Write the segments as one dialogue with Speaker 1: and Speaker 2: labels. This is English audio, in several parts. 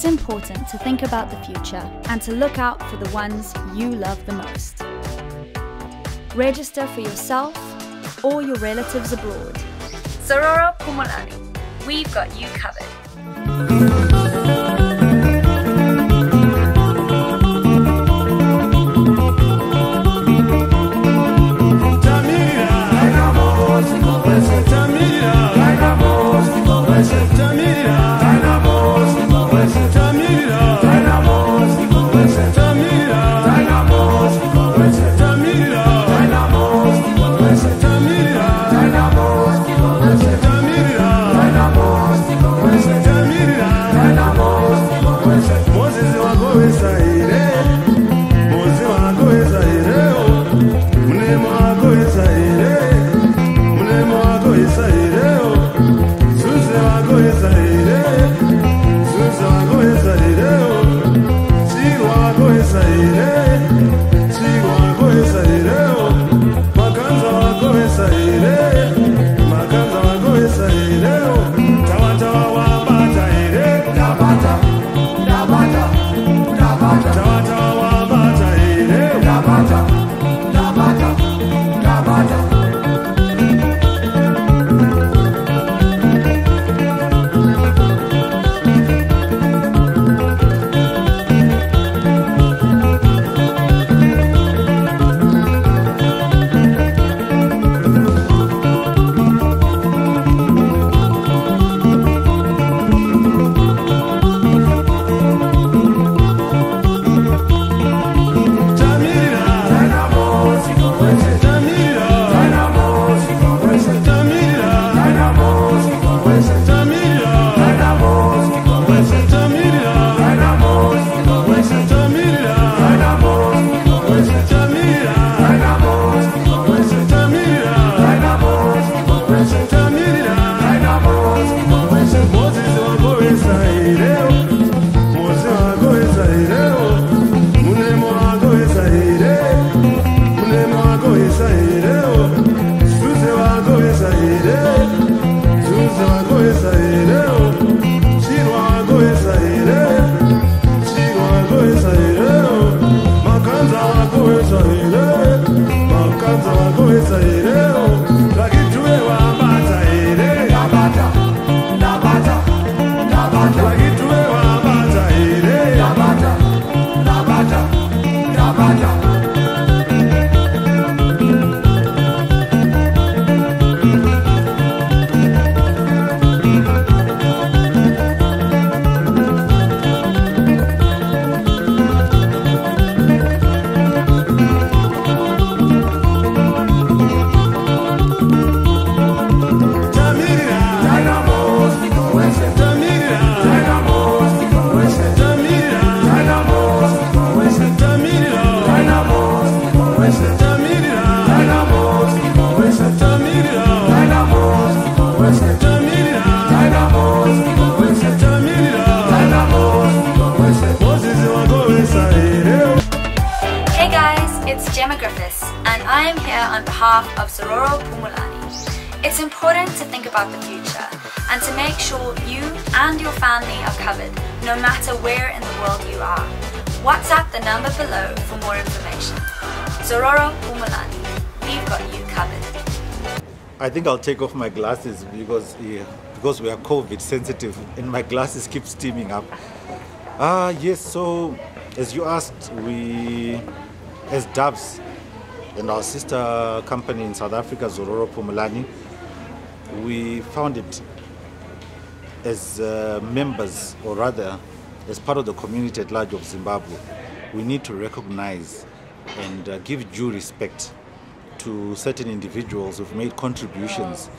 Speaker 1: it's important to think about the future and to look out for the ones you love the most. Register for yourself or your relatives abroad. Zororo Pumulani, we've got you covered.
Speaker 2: And I am here on behalf of Zororo Pumulani. It's important to think about the future and to make sure you and your family are covered no matter where in the world you are. WhatsApp the number below for more information. Zororo Pumulani, we've got you covered.
Speaker 3: I think I'll take off my glasses because we are COVID sensitive and my glasses keep steaming up. Yes, so as you asked, we as Dubs and our sister company in South Africa, Zororo Pumulani, we founded as members, or rather as part of the community at large of Zimbabwe. We need to recognize and give due respect to certain individuals who've made contributions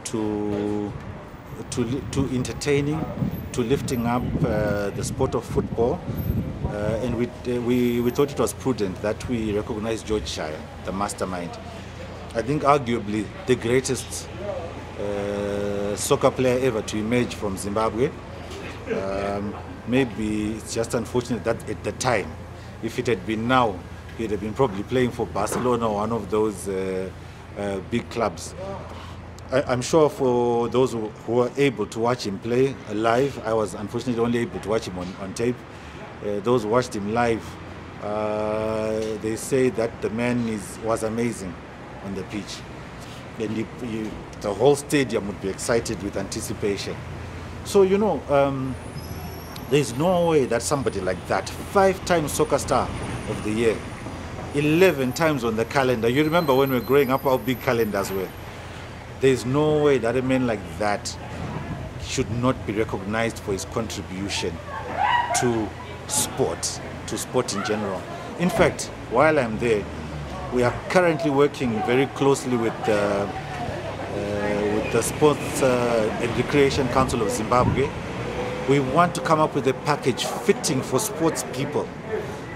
Speaker 3: to entertaining, to lifting up the sport of football, and we thought it was prudent that we recognize George Shaya, the mastermind. I think arguably the greatest soccer player ever to emerge from Zimbabwe. Maybe it's just unfortunate that at the time, if it had been now, he'd have been probably playing for Barcelona or one of those big clubs. I'm sure for those who were able to watch him play live, I was unfortunately only able to watch him on tape. Those who watched him live, they say that the man was amazing on the pitch. And the whole stadium would be excited with anticipation. So, you know, there's no way that somebody like that, 5-time soccer star of the year, 11 times on the calendar. You remember when we were growing up how big calendars were. There's no way that a man like that should not be recognized for his contribution to sport in general. In fact, while I'm there, we are currently working very closely with the Sports and Recreation Council of Zimbabwe. We want to come up with a package fitting for sports people.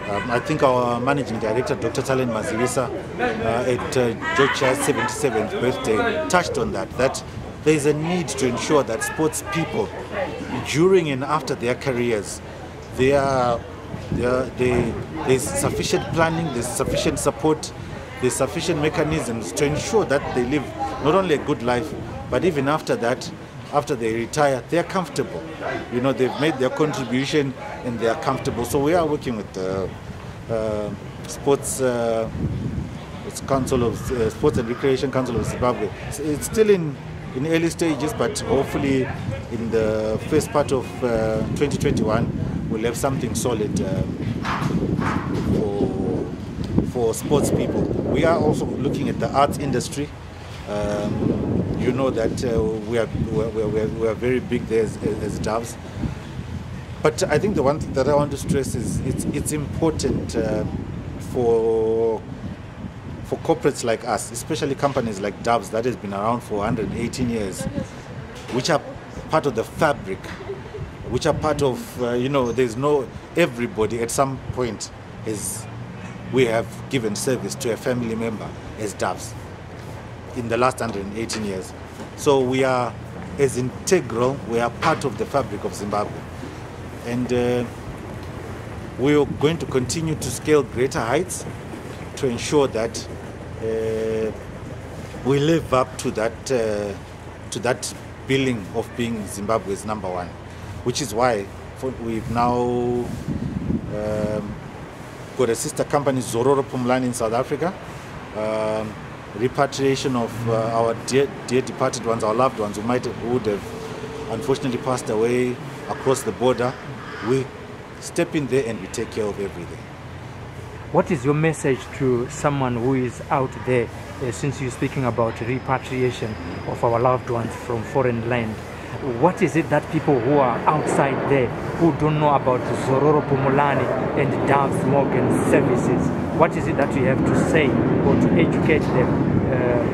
Speaker 3: I think our managing director, Dr. Talen Mazivisa, at George Shaya's 77th birthday, touched on that there is a need to ensure that sports people, during and after their careers, there's sufficient planning, there's sufficient support, there's sufficient mechanisms to ensure that they live not only a good life, but even after that, after they retire, they're comfortable. You know, they've made their contribution and they're comfortable. So we are working with the Sports and Recreation Council of Zimbabwe. It's still in early stages, but hopefully in the first part of 2021, we'll have something solid for sports people. We are also looking at the arts industry. You know that we are very big there as Doves. But I think the one thing that I want to stress is it's important for corporates like us, especially companies like Doves that has been around for 118 years, which are part of the fabric, which are part of, you know, everybody at some point we have given service to a family member as Doves in the last 118 years. So we are as integral, we are part of the fabric of Zimbabwe. And we are going to continue to scale greater heights to ensure that we live up to that billing of being Zimbabwe's #1, which is why we've now got a sister company, Zororo Pumlani, in South Africa. Repatriation of our dear departed ones, our loved ones who would have unfortunately passed away across the border. We step in there and we take care of everything.
Speaker 4: What is your message to someone who is out there, since you're speaking about repatriation of our loved ones from foreign land? What is it that people who are outside there, who don't know about Zororo Pumulani and Doves Morgan services, what is it that you have to say or to educate them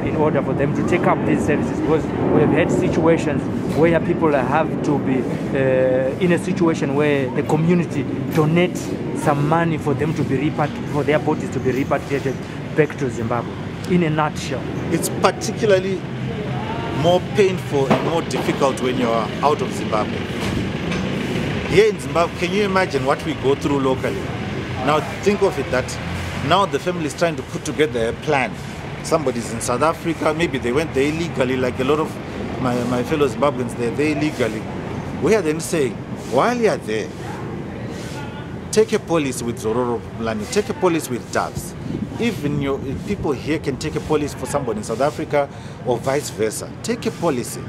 Speaker 4: in order for them to take up these services? Because we have had situations where people have to be in a situation where the community donates some money for them to be for their bodies to be repatriated back to Zimbabwe. In a nutshell,
Speaker 3: it's particularly more painful and more difficult when you are out of Zimbabwe. Here in Zimbabwe, can you imagine what we go through locally? Now think of it that now the family is trying to put together a plan. Somebody's in South Africa, maybe they went there illegally, like a lot of my fellow Zimbabweans, they're there illegally. We are then saying, while you are there, take a policy with Zororo Pumulani, take a policy with Doves. Even people here can take a policy for somebody in South Africa or vice versa. Take a policy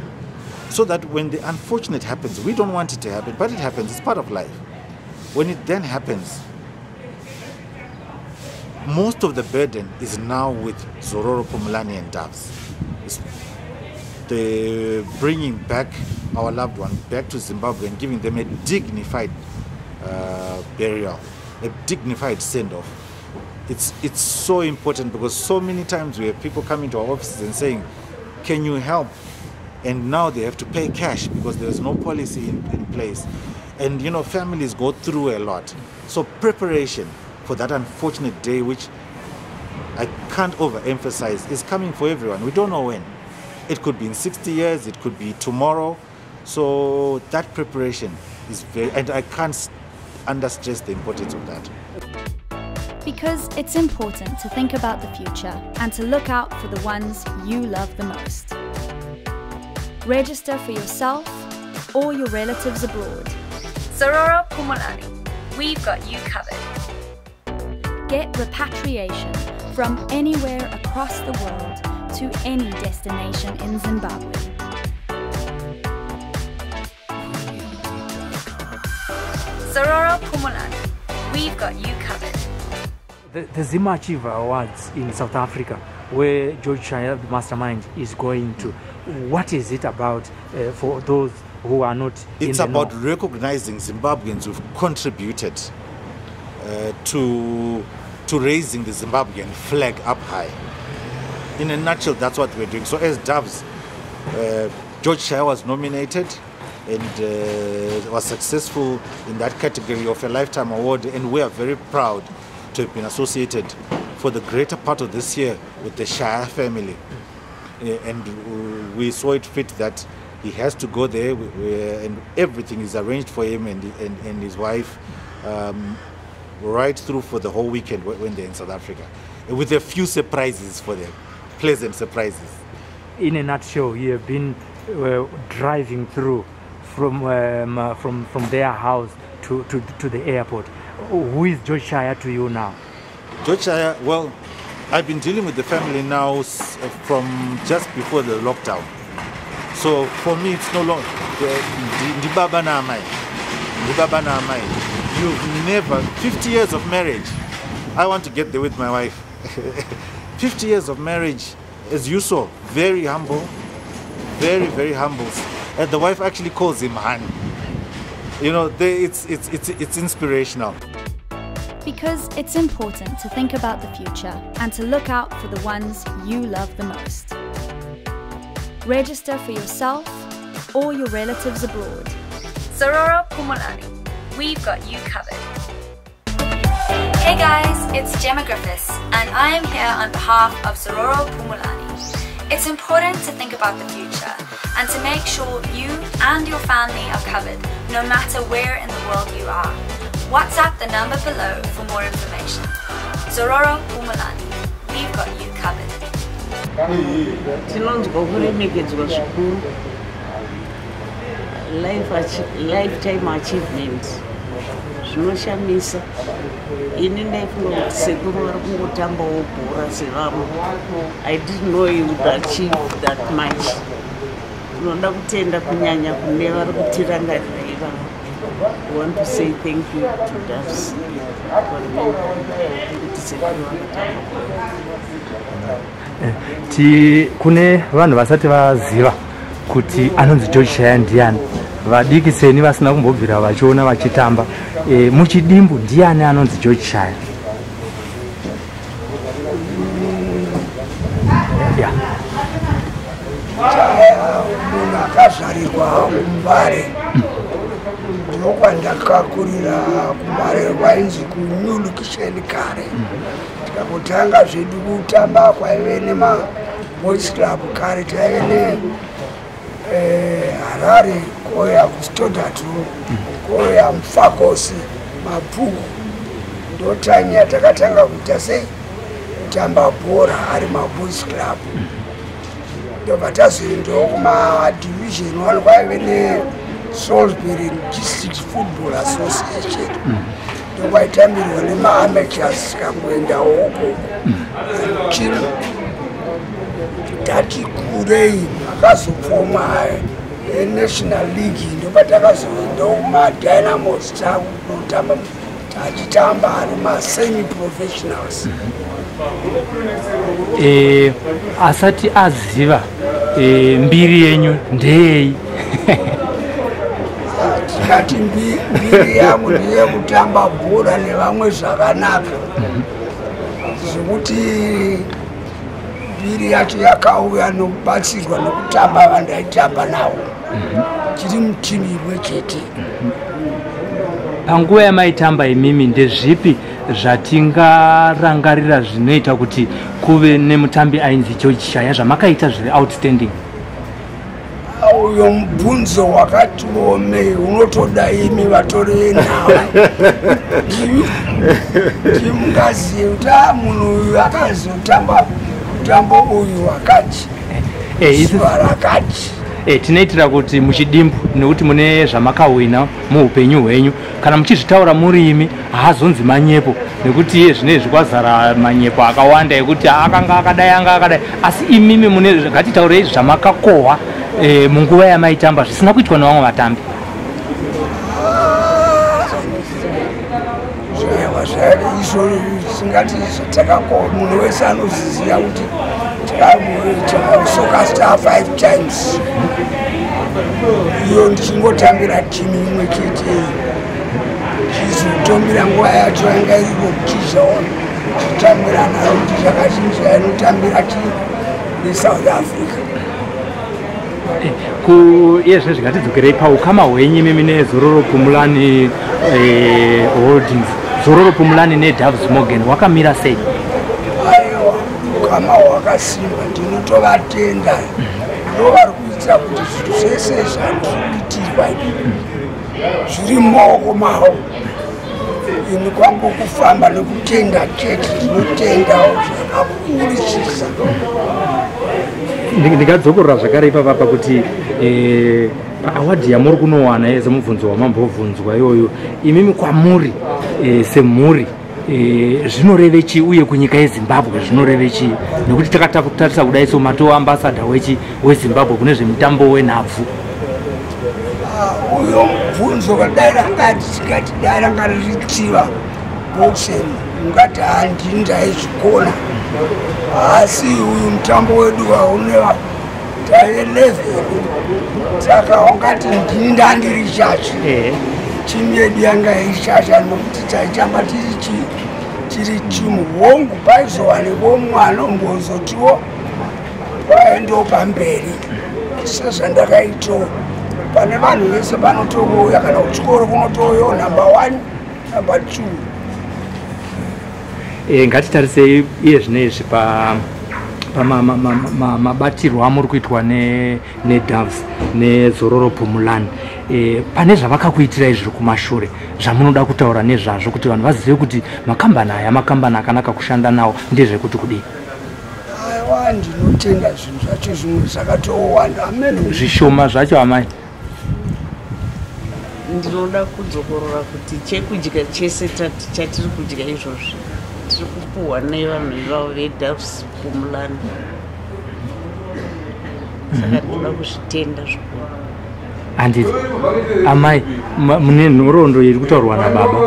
Speaker 3: so that when the unfortunate happens, we don't want it to happen, but it happens, it's part of life. When it then happens, most of the burden is now with Zororo Pumulani and Doves. It's the bringing back our loved one back to Zimbabwe and giving them a dignified burial, a dignified send-off. It's so important because so many times we have people coming to our offices and saying, can you help? And now they have to pay cash because there's no policy in place. And you know, families go through a lot. So preparation for that unfortunate day, which I can't overemphasize, is coming for everyone. We don't know when. It could be in 60 years, it could be tomorrow. So that preparation is and I can't understress the importance of that.
Speaker 1: Because it's important to think about the future and to look out for the ones you love the most. Register for yourself or your relatives abroad.
Speaker 2: Sororo Pumulani, we've got you covered.
Speaker 1: Get repatriation from anywhere across the world to any destination in Zimbabwe.
Speaker 2: Sororo Pumulani, we've got you covered.
Speaker 4: The Zima Achiever Awards in South Africa, where George Shaya, the mastermind, is going to. What is it about for those who are not
Speaker 3: It's
Speaker 4: in the
Speaker 3: about
Speaker 4: know?
Speaker 3: recognizing Zimbabweans who've contributed to raising the Zimbabwean flag up high. In a nutshell, that's what we're doing. So as Doves, George Shaya was nominated and was successful in that category of a Lifetime Award, and we are very proud to have been associated for the greater part of this year with the Shaya family. And we saw it fit that he has to go there, and everything is arranged for him and his wife right through for the whole weekend when they're in South Africa, with a few surprises for them, pleasant surprises.
Speaker 4: In a nutshell, you have been driving through from their house to the airport. Who is George Shaya to you now?
Speaker 3: George Shaya, well, I've been dealing with the family now from just before the lockdown. So for me, it's no longer you've never 50 years of marriage. I want to get there with my wife. 50 years of marriage, as you saw, very humble, very, very humble. And the wife actually calls him Han. You know, it's inspirational.
Speaker 1: Because it's important to think about the future and to look out for the ones you love the most. Register for yourself or your relatives abroad.
Speaker 2: Sororo Pumulani, we've got you covered. Hey guys, it's geographically, and I am here on behalf of Sororo Pumulani. It's important to think about the future and to make sure you and your family are covered no matter where in the world you are. WhatsApp the number below for more information. Sororo Pumulani, we've got you covered.
Speaker 5: Tinonzwa kuremekedzwa zvikuru. Lifetime achievement zvinoshamisa. Ini ndaifunga kuti sekuru vari kungotambawo bhora sevamwe. I didn't know you would achieve that much. Tinoda kutenda kunyanya kune vari kutirangarira ivavo. I want to say thank you to Doves for remembering sekuru vakatamba.
Speaker 4: Kune vanhu vasati vaziva kuti anonzi George Shaya ndiani, vadikiseni vasina kumbobvira vachiona vachitamba, muchidimbu ndiani anonzi George Shaya?
Speaker 6: Munhu akazvarirwa kuMbare, ndokwandakakurira kuMbare kwainzi kuNyulukisheni kare. Tikangotanga zvedu kutamba kwaive nemaboys club kare, taive neHarare, koya kuStodatu, koya Mfakosi, Mapuku. Ndotime yatakatanga kuita sei kutamba bhora ari maboys club. Ndobatazoendawo kumadivision 1 kwaive neSalisbury District Football Association. Ndokwaitambirwa nemaamateurs, tikangoendawo uko team tati kurei akazopfuma eNational League. Ndopatakazoendawo kumaDynamos takutamba tachitamba ari masemi-professionals.
Speaker 4: Asati aziva mbiri yenyu ndei.
Speaker 6: Tikati mbiri yangu ndiye kutamba bhora nevamwe zvakanaka, zvekuti mbiri yacho yakauya nokubatsirwa nokutamba vandaitamba navo, tiri mutimu imwe chete.
Speaker 4: Panguva yamaitamba imimi ndezvipi zvatingarangarira zvinoita kuti kuve nemutambi ainzi George Shaya zvamakaita zviri outstanding?
Speaker 6: Uyo mubvunzo wakati wome, unotoda imi vatori nawo. Timungazive kuti munhu uyu akazotamba mutambo uyu wakati, zuva rakati.
Speaker 4: tinoitira kuti muchidimbu nekuti mune zvamakawina muupenyu hwenyu kana muchizvitaura murimi haazonzi manyepo nekuti zvinezvi kwazara manyepo akawanda ekuti akanga akadai asi imimi mune ngatitaurei zvamakakohwa munguva yamaitamba zvisina kuitwa nevamwe vatambi.
Speaker 6: izvo singati takakohwa munhu wese anoziziva kuti takasoka star 5 times iyo ndichingotambira timu imwe chete chizotombira nguva yacho yanga iripo kuchizaona chitambira naro kuti zvakachinja inotambira timu yeSouth Africa.
Speaker 4: Yezve zvikatidzokerei paukama hwenyu imimi neZororo Pumulani Holdings, Zororo Pumulani neDoves Morgan wakamira sei?
Speaker 6: Aiwa, ukama hwakasimba, ndinotovatenda vari kuitira kuti zvinhu zvese zvandikuitirwa zviri mumaoko mavo. Ini kwangu kufamba nekutenda chete, ndinotendawo zvakakurisa.
Speaker 4: Ndingadzokorera zvakare ipapa kuti awadi yamuri kunowana yezemubvunzo wamambobvunzwa iyoyo imimi kwamuri semhuri zvinoreve chii uye kunyika yeZimbabwe zvinoreve chii nekuti takatatarisa kudai somato ambassador weZimbabwe kune zvemitambo wenhabvu.
Speaker 6: Uyo mubvunzo kadai rangati tikati dai ranga richitiva boxing ungati handini ndaizvikona asi uyu mutambo wedu waune tae11 saka wangati ndini ndandiri chachi timu yedu yanga ichacha nokuti taitamba tiri timu hongu paizowanepo mwana umbozotiwo paendewo pamberi sezvandakaito pane vanhu vese vanotouya kana kuchikoro kunotouyawo number 1 number 2.
Speaker 4: Ngatitarisei iye zvinezvi pamabatirwo amuri kuitwa neDoves neZororo Pumulani pane zvavakakuitirai zviri kumashure zvamunoda kutaura nezvazvo kuti vanhu vazive kuti makambani aya makambani akanaka kushanda nawo ndezvekuti kudii?
Speaker 6: Aiwa, ndinotenda zvinhu zvacho zvimwe zvakatowanda
Speaker 4: zvishoma zvacho amai.
Speaker 5: Ndinoda kudzokorora kuti chekudya chese chatiri kudya izvozvi tiri kupuhwa nevanhu ivavo veDoves Pumulani, saka ndinoda kuzvitenda zvikuru.
Speaker 4: Handiti amai mune nhoroondo iri kutaurwa nababa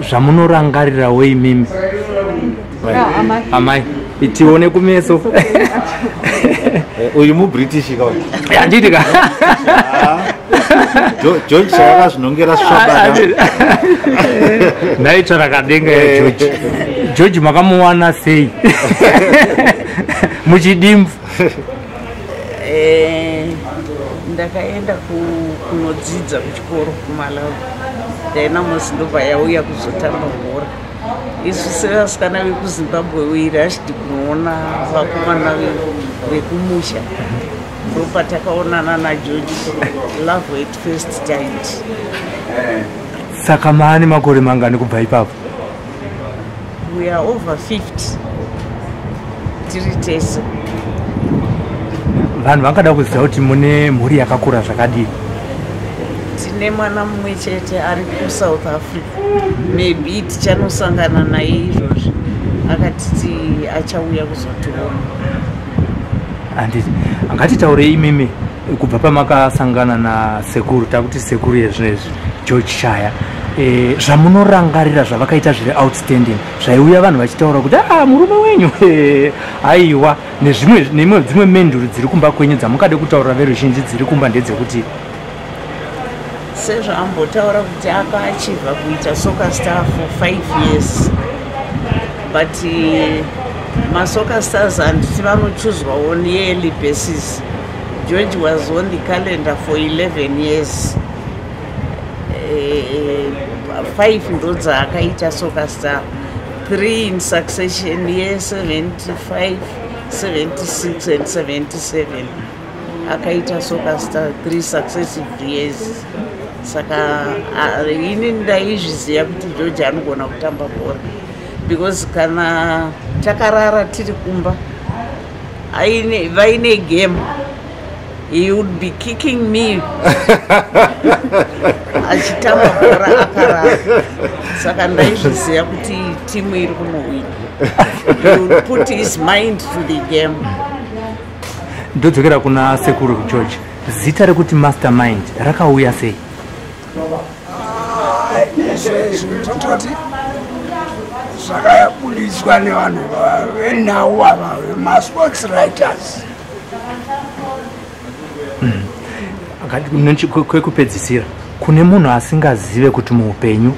Speaker 4: zvamunorangarirawo imimi amai tione kumeso
Speaker 3: uyu muBritish kawa
Speaker 4: handiti ka
Speaker 3: George Shaya zvinongera svabada
Speaker 4: ndaitsvara kadenga yaGeorge. George makamuwana sei muchidimbu?
Speaker 5: Ndakaenda kunodzidza kuchikoro kuMalawi, ndaina musi ndobva yauya kuzotamba bhora. Isu sevasikana vekuZimbabwe wirashidi kunoona vakomana vekumusha, ndopatakaonana naGeorge, love at first sight.
Speaker 4: Saka maane makore mangani kubva ipapo?
Speaker 5: We are over 50 tiri tese.
Speaker 4: Vanhu vangada kuziva kuti mune mhuri yakakura zvakadii?
Speaker 5: Tine mwana mumwe chete ari kuSouth Africa, maybe tichanosangana naye izvozvi, akatiti achauya kuzotiona.
Speaker 4: Handiti ngatitaurei imimi kubva pamakasangana nasekuru, takuti sekuru yezvinezvi George Shaya, zvamunorangarira zvavakaita zviri outstanding zvaiuya vanhu vachitaura kuti murume wenyu aiwa dzimwe menduru dziri kumba kwenyu dzamukade kutaura veruzhinji dziri kumba ndedzekuti
Speaker 5: sezvaambotaura kuti akaachivha kuita soccer star for 5 years, but masoccer stars handiti vanochuzwawo on yearly basis. George was on the calendar for 11 years. 5 ndo dzaakaita soccer star, 3 in succession, year 75, 76 and 77 akaita soccer star 3 successive years. Saka ini ndaizviziva kuti George anogona kutamba bhora, because kana takarara tiri kumba vaine game he would be kicking me. Achitamba bhora akarara. Saka ndaizviziva kuti timu iri kunowina. He would put his mind to the game.
Speaker 4: Ndodzokera kuna Sekuru George. Zita rekuti mastermind rakauya sei?
Speaker 6: Tototi zvakabudiswa nevanhu venhau ava vemasports writers.
Speaker 4: Kwekupedzisira, kune munhu asingazive kuti muupenyu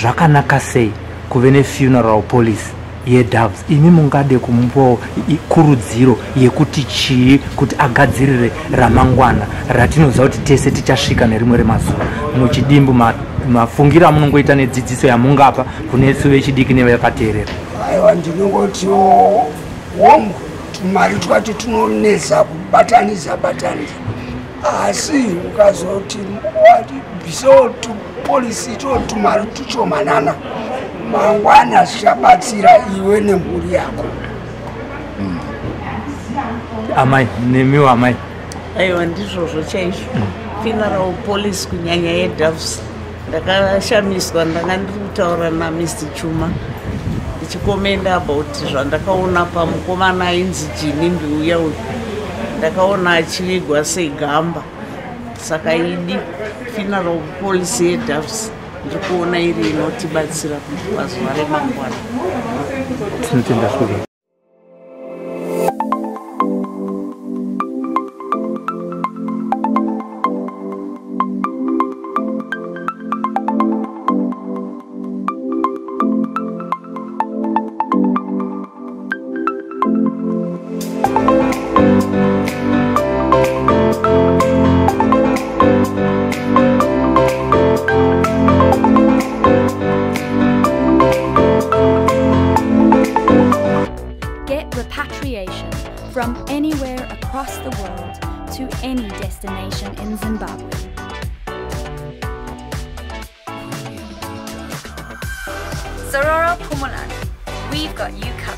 Speaker 4: zvakanaka sei kuve nefuneral police yeDoves, imi mungade kumupawo kurudziro yekuti chii kuti agadzirire ramangwana ratinoziva kuti tese tichasvika nerimwe remazuva muchidimbu mafungira munongoita nedzidziso yamungapa kune su vechidiki nevakateerera?
Speaker 6: Aiwa, ndinongotiwo wongo tumari twati tunonesa kubatanisa asi ukazoti biso tupolisi tumari tuchomanana mangwana zvichabatsira iwe nemhuri yako.
Speaker 4: Amai, nemiwo amai?
Speaker 5: Aiwa, ndizvozvo chaizvo. Funeral police kunyanya yeDoves ndakashamiswa, ndanga ndiri kutaura naMr Chuma ndichikomenda about zvandakaona pamukomana ainzi Jini Mbiuya uyu. Ndakaona achivigwa segamba, saka idi funeral police yeDoves ndiri kuona iri inotibatsira pazuva remangwana.
Speaker 4: Tinotenda zvikuru.
Speaker 1: From anywhere across the world to any destination in Zimbabwe.
Speaker 2: Sororo Pumulani, we've got you covered.